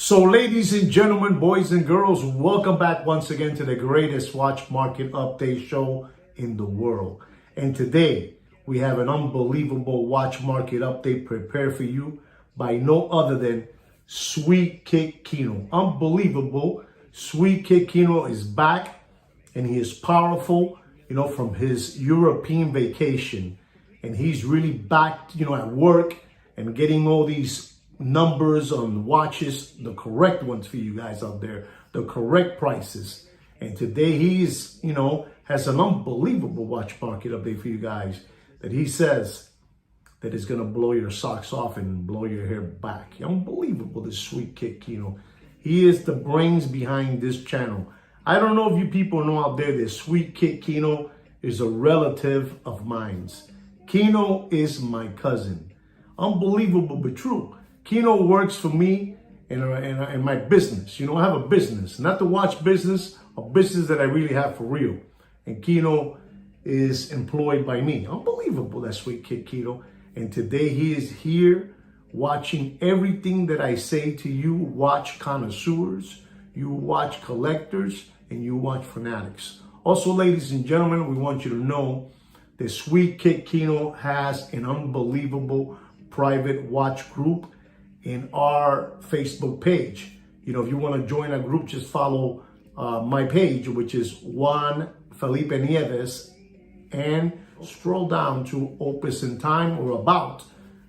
So ladies and gentlemen, boys and girls, welcome back once again to the greatest watch market update show in the world. And today we have an unbelievable watch market update prepared for you by no other than Sweet Kid Kino. Unbelievable. Sweet Kid Kino is back and he is powerful, from his European vacation. And he's really back, at work and getting all these numbers on watches, the correct ones for you guys out there, the correct prices. And today he's, has an unbelievable watch market update for you guys that he says that is going to blow your socks off and blow your hair back. Unbelievable, this Sweet Kid Kino. He is the brains behind this channel. I don't know if you people know out there that Sweet Kid Kino is a relative of mine. Kino is my cousin. Unbelievable, but true. Kino works for me in my business. I have a business, not the watch business, a business that I really have for real. And Kino is employed by me. Unbelievable, that Sweet Kid Kino. And today he is here watching everything that I say to you watch connoisseurs, you watch collectors, and you watch fanatics. Also, ladies and gentlemen, we want you to know that Sweet Kid Kino has an unbelievable private watch group in our Facebook page. If you want to join our group, just follow my page, which is Juan Felipe Nieves, and scroll down to Opus in Time or About,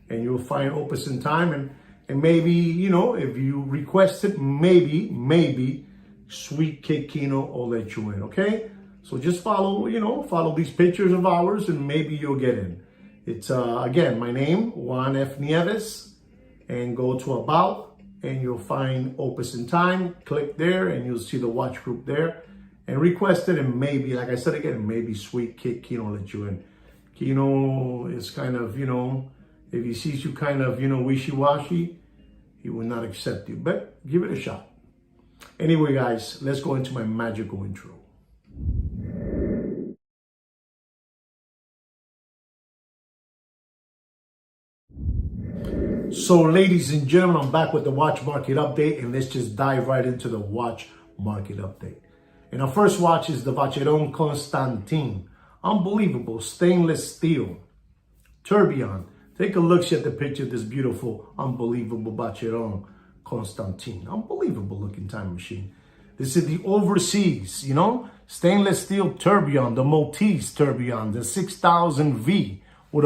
and you'll find Opus in Time. And maybe, if you request it, maybe Sweet Kid Kino will let you in, okay? So just follow these pictures of ours and maybe you'll get in. It's, again, my name, Juan F. Nieves, and go to About, and you'll find Opus in Time. Click there, and you'll see the watch group there. And request it, and maybe, like I said again, maybe Sweet Kid Kino let you in. Kino is kind of, if he sees you kind of, wishy-washy, he will not accept you. But give it a shot. Anyway, guys, let's go into my magical intro. So ladies and gentlemen, I'm back with the watch market update, and let's just dive right into the watch market update. And our first watch is the Vacheron Constantin. Unbelievable stainless steel tourbillon. Take a look at the picture of this beautiful, unbelievable Vacheron Constantin. Unbelievable looking time machine. This is the overseas, stainless steel tourbillon, the Maltese tourbillon, the 6000V with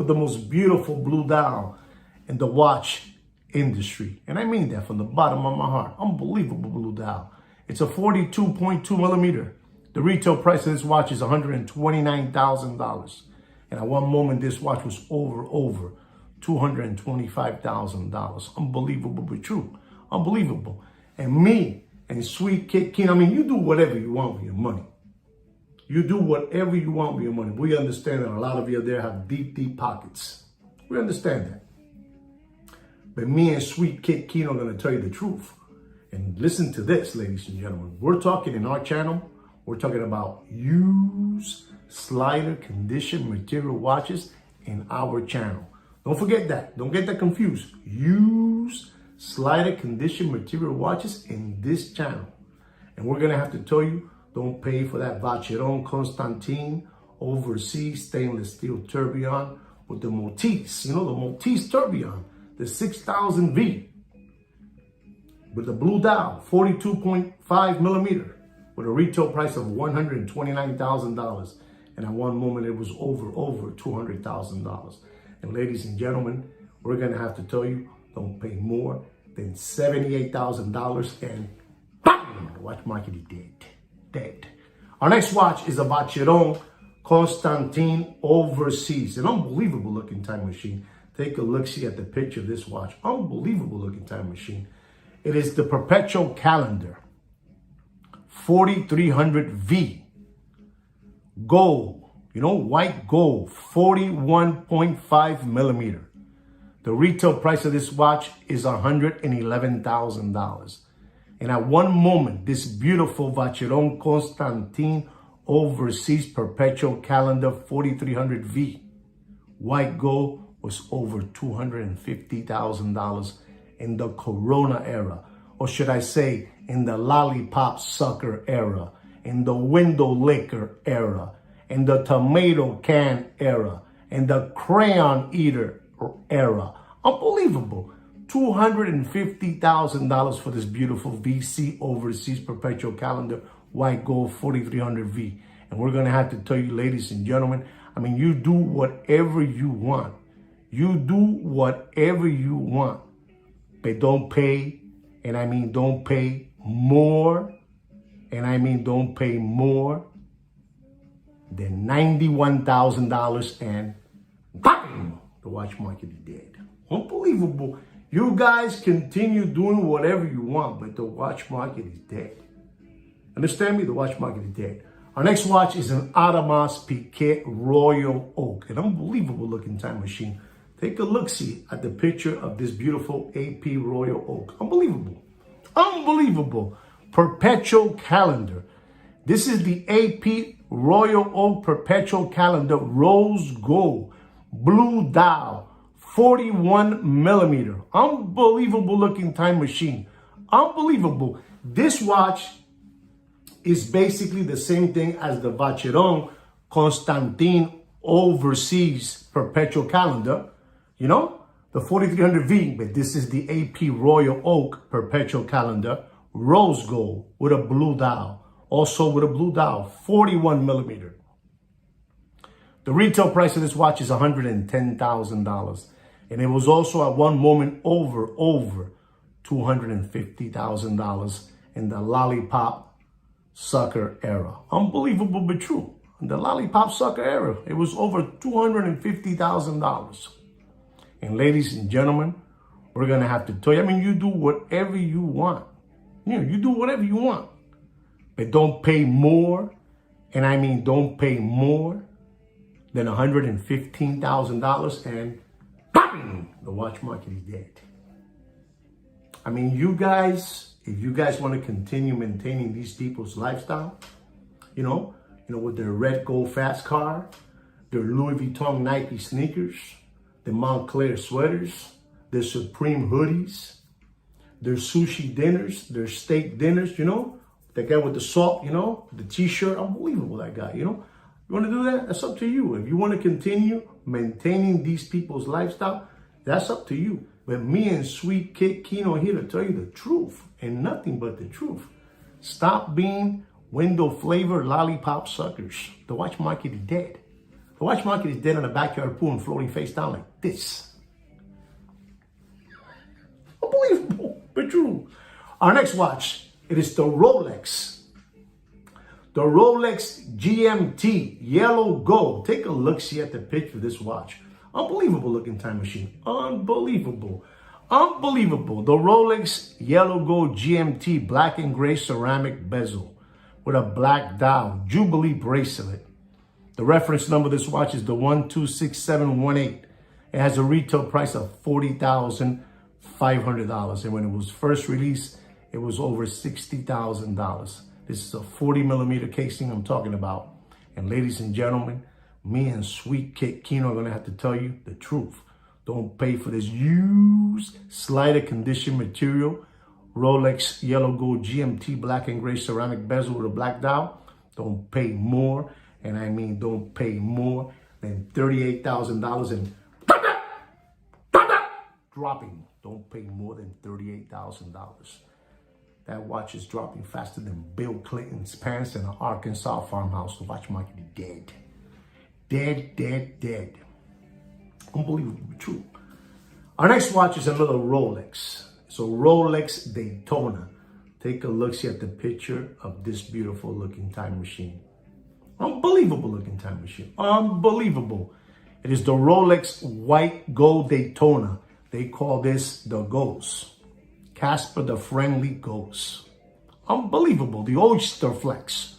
the most beautiful blue dial in the watch industry. And I mean that from the bottom of my heart. Unbelievable blue dial. It's a 42.2 millimeter. The retail price of this watch is $129,000. And at one moment, this watch was over $225,000. Unbelievable, but true. Unbelievable. And me and Sweet Kid Kino, you do whatever you want with your money. You do whatever you want with your money. We understand that a lot of you there have deep pockets. We understand that. But me and Sweet Kid Kino are going to tell you the truth. And listen to this, ladies and gentlemen. We're talking in our channel, we're talking about used slider condition material watches in our channel. Don't forget that. Don't get that confused. Used slider condition material watches in this channel. And we're going to have to tell you, don't pay for that Vacheron Constantin overseas stainless steel tourbillon with the Maltese, the Maltese tourbillon, the 6000V with the blue dial, 42.5 millimeter with a retail price of $129,000. And at one moment it was over $200,000. And ladies and gentlemen, we're going to have to tell you, don't pay more than $78,000, and bang, the watch market is dead. Our next watch is a Vacheron Constantin overseas. An unbelievable looking time machine. Take a look-see at the picture of this watch. Unbelievable looking time machine. It is the Perpetual Calendar 4300V. Gold, white gold, 41.5 millimeter. The retail price of this watch is $111,000. And at one moment, this beautiful Vacheron Constantin overseas Perpetual Calendar 4300V white gold was over $250,000 in the Corona era, or should I say in the lollipop sucker era, in the window licker era, in the tomato can era, in the crayon eater era. Unbelievable. $250,000 for this beautiful VC Overseas Perpetual Calendar White Gold 4300V. And we're going to have to tell you, ladies and gentlemen, I mean, you do whatever you want. You do whatever you want. But don't pay, and I mean don't pay more, and I mean don't pay more than $91,000, and bang, the watch market is dead. Unbelievable. You guys continue doing whatever you want, but the watch market is dead. Understand me? The watch market is dead. Our next watch is an Audemars Piguet Royal Oak, an unbelievable looking time machine. Take a look-see at the picture of this beautiful AP Royal Oak. Unbelievable. Unbelievable. Perpetual Calendar. This is the AP Royal Oak Perpetual Calendar Rose Gold Blue Dial 41 millimeter. Unbelievable looking time machine. Unbelievable. This watch is basically the same thing as the Vacheron Constantin Overseas Perpetual Calendar. You know, the 4300V, but this is the AP Royal Oak Perpetual Calendar Rose Gold with a blue dial. Also with a blue dial, 41 millimeter. The retail price of this watch is $110,000. And it was also at one moment over $250,000 in the lollipop sucker era. Unbelievable but true. In the lollipop sucker era, it was over $250,000. And ladies and gentlemen, we're going to have to tell you, I mean, you do whatever you want. You know, you do whatever you want. But don't pay more, and I mean don't pay more than $115,000, and bang, the watch market is dead. I mean, you guys, if you guys want to continue maintaining these people's lifestyle, you know, with their red gold fast car, their Louis Vuitton Nike sneakers, the Montclair sweaters, their Supreme hoodies, their sushi dinners, their steak dinners, you know, the guy with the salt, you know, the t-shirt, unbelievable, that guy, you know. You want to do that? That's up to you. If you want to continue maintaining these people's lifestyle, that's up to you. But me and Sweet Kid Kino here to tell you the truth and nothing but the truth. Stop being window flavor lollipop suckers. The watch market is dead. The watch market is dead in a backyard pool and floating face down like this. Unbelievable, but true. Our next watch, it is the Rolex. The Rolex GMT Yellow Gold. Take a look-see at the picture of this watch. Unbelievable looking time machine. Unbelievable. Unbelievable. The Rolex Yellow Gold GMT black and gray ceramic bezel with a black dial Jubilee bracelet. The reference number of this watch is the 126718. It has a retail price of $40,500. And when it was first released, it was over $60,000. This is a 40 millimeter casing I'm talking about. And ladies and gentlemen, me and Sweet Kid Kino are going to have to tell you the truth. Don't pay for this used slider condition material. Rolex Yellow Gold GMT black and gray ceramic bezel with a black dial. Don't pay more, and I mean don't pay more than $38,000 and dropping. Don't pay more than $38,000. That watch is dropping faster than Bill Clinton's pants in an Arkansas farmhouse. The watch market is dead. Dead, dead, dead. Unbelievable, but true. Our next watch is another Rolex. So Rolex Daytona. Take a look-see at the picture of this beautiful looking time machine. Unbelievable looking time machine. Unbelievable. It is the Rolex White Gold Daytona. They call this the Ghost. Casper the Friendly Ghost. Unbelievable. The Oyster Flex.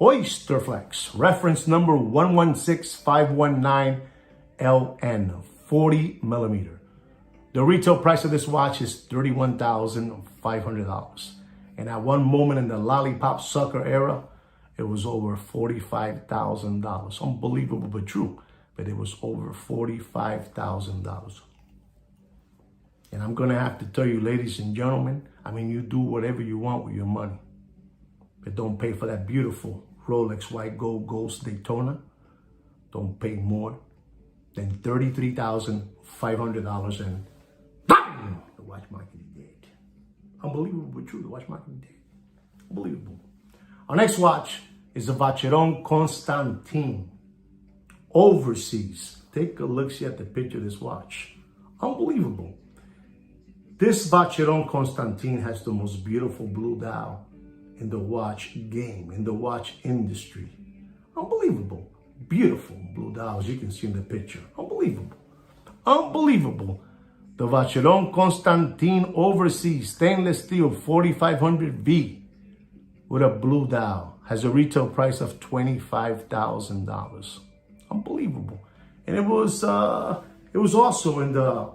Oyster Flex. Reference number 116519LN. 40 millimeter. The retail price of this watch is $31,500. And at one moment in the lollipop sucker era, it was over $45,000. Unbelievable but true. But it was over $45,000. And I'm going to have to tell you, ladies and gentlemen, I mean, you do whatever you want with your money. But don't pay for that beautiful Rolex White Gold Ghost Daytona. Don't pay more than $33,500. And bang! The watch market is dead. Unbelievable, but true. The watch market is dead. Unbelievable. Our next watch is a Vacheron Constantin. Overseas. Take a look-see at the picture of this watch. Unbelievable. This Vacheron Constantin has the most beautiful blue dial in the watch game, in the watch industry. Unbelievable. Beautiful blue dial, as you can see in the picture. Unbelievable. Unbelievable. The Vacheron Constantin Overseas Stainless Steel 4500V with a blue dial has a retail price of $25,000. Unbelievable. And it was also in the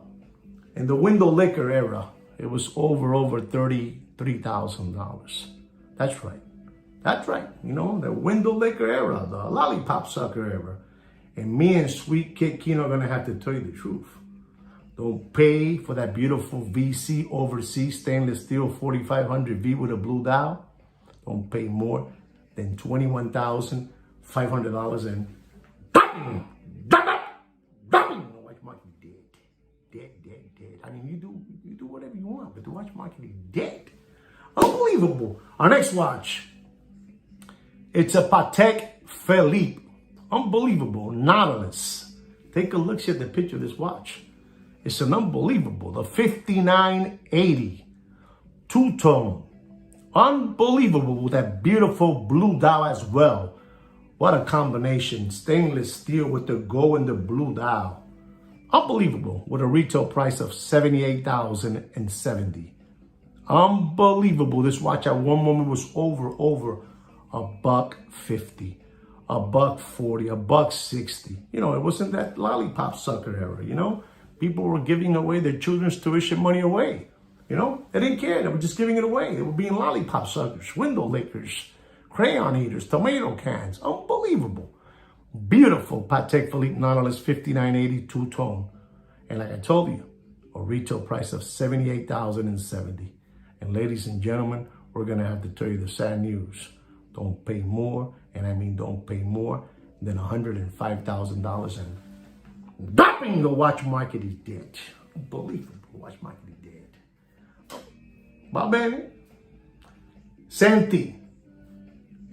window liquor era. It was over $33,000. That's right. That's right. You know, the window liquor era, the lollipop sucker era. And me and Sweet Kid Kino are going to have to tell you the truth. Don't pay for that beautiful VC Overseas Stainless Steel 4500V with a blue dial. Don't pay more than $21,500. And bang! The watch market is dead. Dead. I mean, you do whatever you want, but the watch market is dead. Unbelievable. Our next watch. It's a Patek Philippe. Unbelievable. Nautilus. Take a look at the picture of this watch. It's an unbelievable. The 5980 two-tone. Unbelievable with that beautiful blue dial as well. What a combination. Stainless steel with the gold and the blue dial. Unbelievable. With a retail price of $78,070. Unbelievable. This watch at one moment was over $150, $140, $160. You know, it wasn't that lollipop sucker era, you know. People were giving away their children's tuition money away. You know, they didn't care. They were just giving it away. They were being lollipop suckers, window lickers, crayon eaters, tomato cans. Unbelievable. Beautiful Patek Philippe Nautilus 5980 two-tone. And like I told you, a retail price of $78,070. And ladies and gentlemen, we're going to have to tell you the sad news. Don't pay more, and I mean don't pay more than $105,000. And dropping the watch market is dead. Unbelievable. The watch market is dead. Va bene? Senti,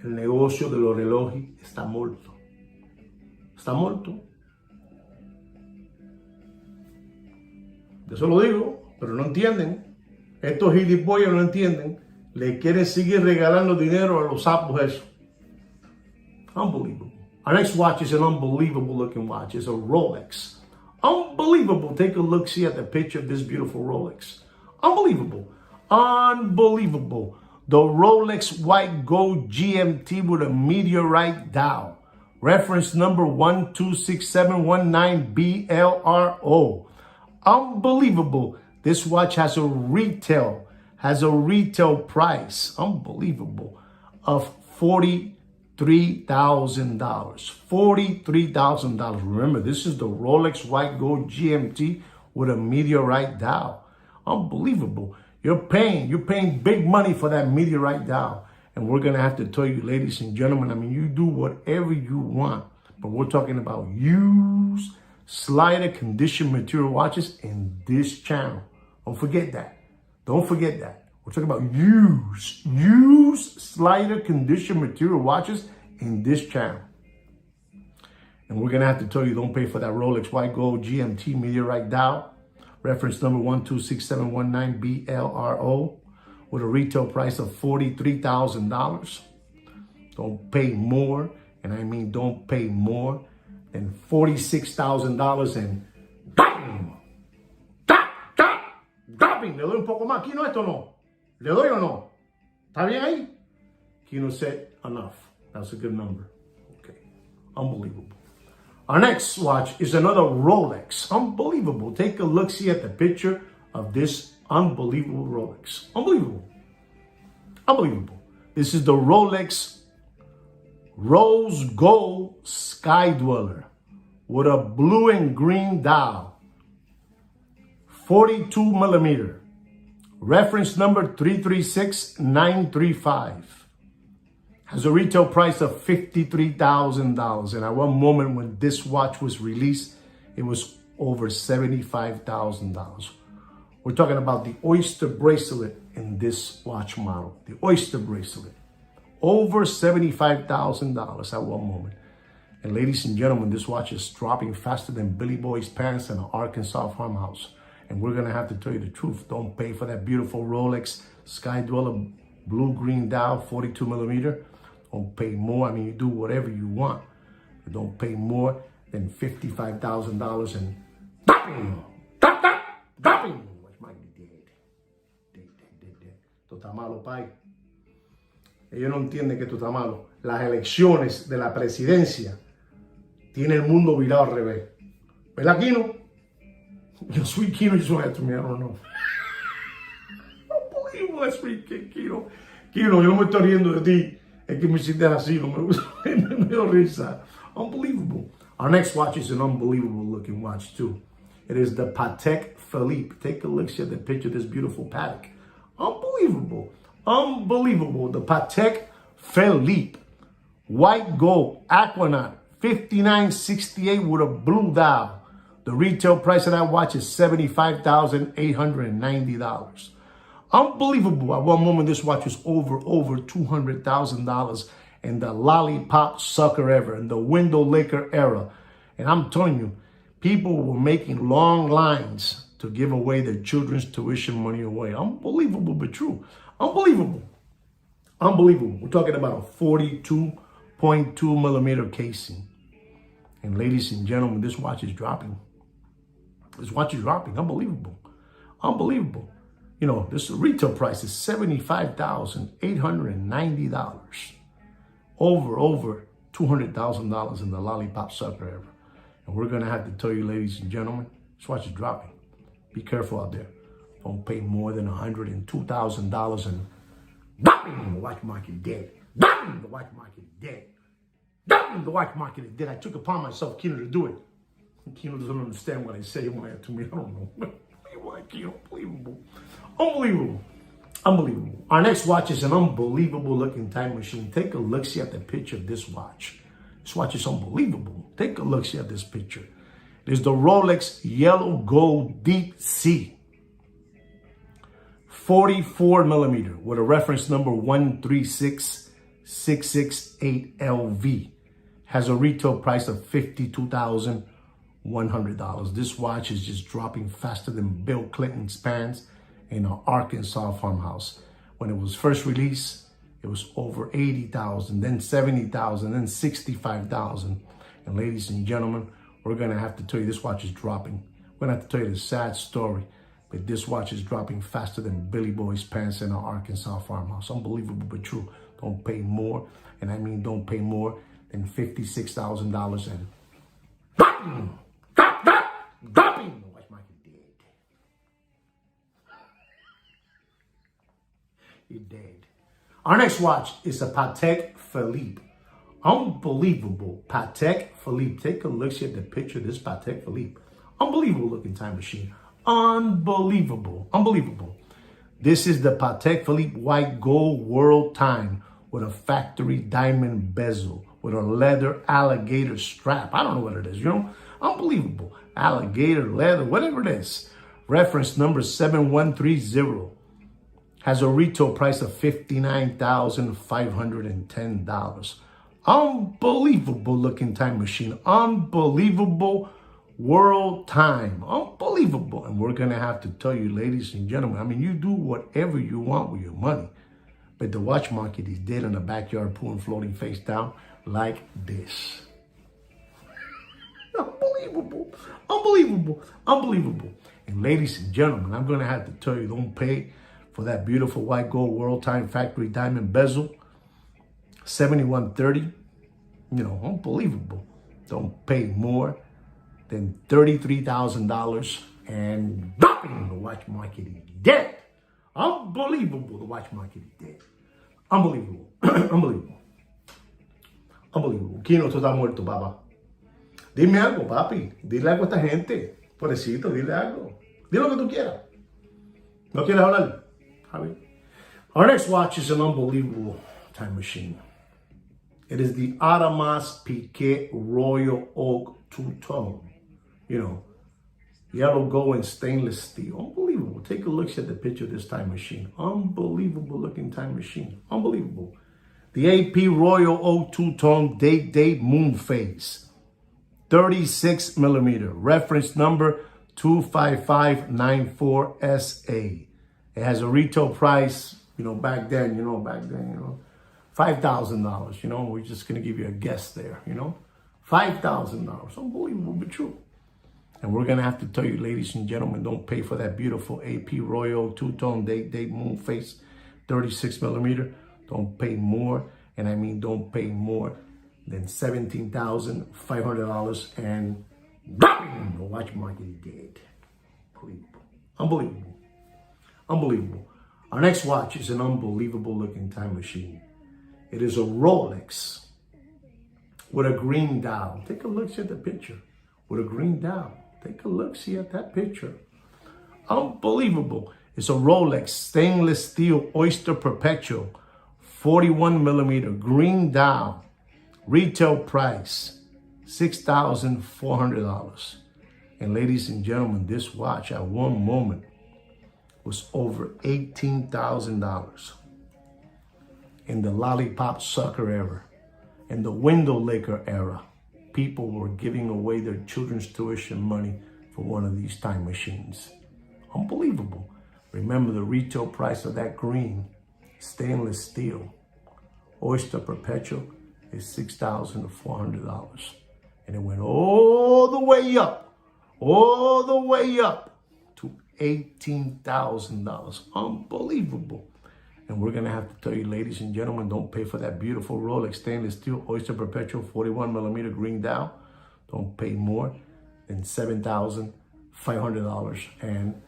el negocio de los relojes está muerto. Está muerto. Yo se lo digo, pero no entienden. Estos gilipollas no entienden. Le quieren seguir regalando dinero a los sapos esos. Unbelievable. Our next watch is an unbelievable looking watch. It's a Rolex. Unbelievable. Take a look, see at the picture of this beautiful Rolex. Unbelievable. Unbelievable. The Rolex White Gold GMT with a Meteorite dial. Reference number 126719BLRO. Unbelievable. This watch has a retail price, unbelievable, of $43,000. $43,000. Remember, this is the Rolex White Gold GMT with a Meteorite dial. Unbelievable. You're paying big money for that Meteorite dial. And we're going to have to tell you, ladies and gentlemen, I mean, you do whatever you want. But we're talking about used slider condition material watches in this channel. Don't forget that. Don't forget that. We're talking about used slider condition material watches in this channel. And we're going to have to tell you, don't pay for that Rolex White Gold GMT Meteorite dial. Reference number 126719BLRO with a retail price of $43,000. Don't pay more, and I mean don't pay more than $46,000 and bang! Dropping. Le doy un poco más. Kino, esto no. ¿Le doy o no? ¿Está bien ahí? Kino said enough. That's a good number. Okay. Unbelievable. Our next watch is another Rolex. Unbelievable. Take a look-see at the picture of this unbelievable Rolex. Unbelievable. Unbelievable. This is the Rolex Rose Gold Sky-Dweller with a blue and green dial. 42 millimeter. Reference number 336935. Has a retail price of $53,000. And at one moment when this watch was released, it was over $75,000. We're talking about the Oyster bracelet in this watch model. The Oyster bracelet. Over $75,000 at one moment. And ladies and gentlemen, this watch is dropping faster than Billy Boy's pants in an Arkansas farmhouse. And we're going to have to tell you the truth. Don't pay for that beautiful Rolex Sky-Dweller blue-green dial 42 millimeter. Don't pay more. I mean, you do whatever you want. But don't pay more than $55,000 and ¡Daping! ¡Daping! Watch my dead. Esto está malo, pai. Ellos no entienden que esto está malo. Las elecciones de la presidencia tiene el mundo virado al revés. ¿Verdad, Kino? Yo soy Kino, you don't have to me, I don't know. Unbelievable, that's sweet Kino. Kino, yo no me estoy riendo de ti. Es que me hiciste así, no me gusta. Me dio risa. Unbelievable. Our next watch is an unbelievable looking watch too. It is the Patek Philippe. Take a look at the picture of this beautiful Patek. Unbelievable. Unbelievable. The Patek Philippe. White gold Aquanaut. 5968 with a blue dial. The retail price of that watch is $75,890. Unbelievable. At one moment, this watch was over $200,000 in the lollipop sucker era, in the window licker era. And I'm telling you, people were making long lines to give away their children's tuition money away. Unbelievable, but true. Unbelievable. Unbelievable. We're talking about a 42.2 millimeter casing. And ladies and gentlemen, this watch is dropping. This watch is dropping. Unbelievable. Unbelievable. You know, this retail price is $75,890. Over $200,000 in the lollipop sucker era. And we're going to have to tell you, ladies and gentlemen, this watch is dropping. Be careful out there. Don't pay more than $102,000 and the watch market dead. The watch market dead. The watch market is dead. I took upon myself, Kino, to do it. Kino doesn't understand what I say. Why to me, I don't know. Why, Kino? Unbelievable. Unbelievable. Unbelievable. Our next watch is an unbelievable looking time machine. Take a look-see at the picture of this watch. This watch is unbelievable. Take a look-see at this picture. It is the Rolex Yellow Gold Deepsea. 44 millimeter with a reference number 136668 LV. Has a retail price of $52,100. This watch is just dropping faster than Bill Clinton's pants in an Arkansas farmhouse. When it was first released, it was over $80,000, then $70,000, then $65,000. And ladies and gentlemen, we're gonna have to tell you this watch is dropping. We're gonna have to tell you the sad story, but this watch is dropping faster than Billy Boy's pants in an Arkansas farmhouse. Unbelievable, but true. Don't pay more, and I mean don't pay more than $56,000 and dropping. Watch my dead. You're dead. Our next watch is a Patek Philippe. Unbelievable Patek Philippe. Take a look at the picture of this Patek Philippe. Unbelievable looking time machine. Unbelievable. Unbelievable. This is the Patek Philippe white gold world time with a factory diamond bezel with a leather alligator strap. I don't know what it is, you know? Unbelievable. Alligator, leather, whatever it is. Reference number 7130. Has a retail price of $59,510. Unbelievable looking time machine. Unbelievable world time. Unbelievable. And we're going to have to tell you, ladies and gentlemen, I mean, you do whatever you want with your money. But the watch market is dead in the backyard pool and floating face down like this. Unbelievable. Unbelievable. Unbelievable. And ladies and gentlemen, I'm going to have to tell you, don't pay for that beautiful white gold world time factory diamond bezel. 7130. You know, unbelievable. Don't pay more than $33,000 and the watch market is dead. Unbelievable. The watch market is dead. Unbelievable. Unbelievable. Unbelievable. Kino, tú estás muerto, papá. Dime algo, papi. Dile algo a esta gente. Pobrecito, dile algo. Di lo que tú quieras. ¿No quieres hablar? Javi. Our next watch is an unbelievable time machine. It is the Audemars Piguet Royal Oak two-tone. You know, yellow gold and stainless steel. Unbelievable. Take a look at the picture of this time machine. Unbelievable looking time machine. Unbelievable. The AP Royal Oak two-tone date moon phase. 36 millimeter. Reference number 25594SA. It has a retail price, back then, $5,000, we're just going to give you a guess there, $5,000. Unbelievable, but true. And we're going to have to tell you, ladies and gentlemen, don't pay for that beautiful AP Royal two-tone date moon face, 36 millimeter. Don't pay more, and I mean don't pay more than $17,500, and bang, the watch market is dead. Unbelievable. Unbelievable. Our next watch is an unbelievable looking time machine. It is a Rolex with a green dial. Take a look at the picture. With a green dial. Take a look, see at that picture. Unbelievable. It's a Rolex stainless steel Oyster Perpetual 41 millimeter green dial. Retail price $6,400. And ladies and gentlemen, this watch at one moment was over $18,000. In the lollipop sucker era, in the window licker era, people were giving away their children's tuition money for one of these time machines. Unbelievable. Remember, the retail price of that green stainless steel Oyster Perpetual is $6,400. And it went all the way up to $18,000. Unbelievable. And we're going to have to tell you, ladies and gentlemen, don't pay for that beautiful Rolex stainless steel Oyster Perpetual 41 millimeter green dial. Don't pay more than $7,500. And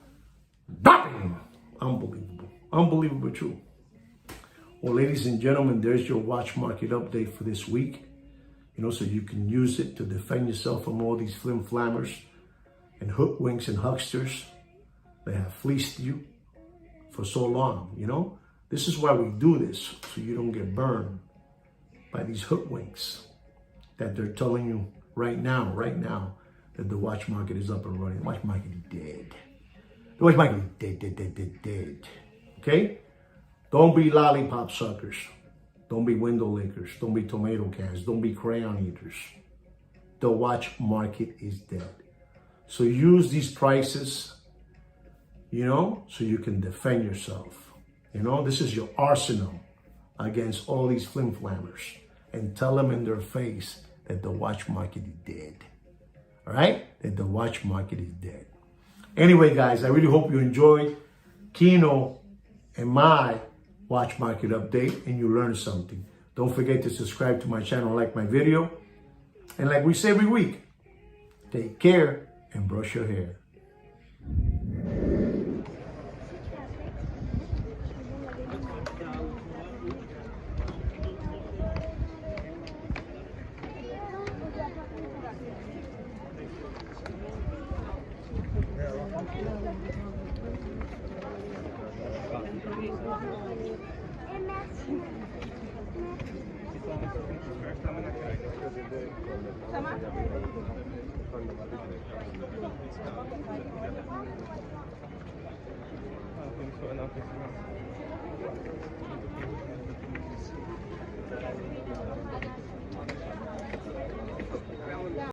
bang! Unbelievable. Unbelievable true. Well, ladies and gentlemen, there's your watch market update for this week. So you can use it to defend yourself from all these flim-flammers and hoodwinks and hucksters that have fleeced you for so long, This is why we do this, so you don't get burned by these hoodwinks that they're telling you right now, that the watch market is up and running. The watch market is dead. The watch market is dead. Okay? Don't be lollipop suckers. Don't be window lickers. Don't be tomato cans. Don't be crayon eaters. The watch market is dead. So use these prices, so you can defend yourself. This is your arsenal against all these flim-flammers. And tell them in their face that the watch market is dead. All right? That the watch market is dead. Anyway, guys, I really hope you enjoyed Kino and my watch market update and you learned something. Don't forget to subscribe to my channel, like my video. And like we say every week, take care and brush your hair. Ah,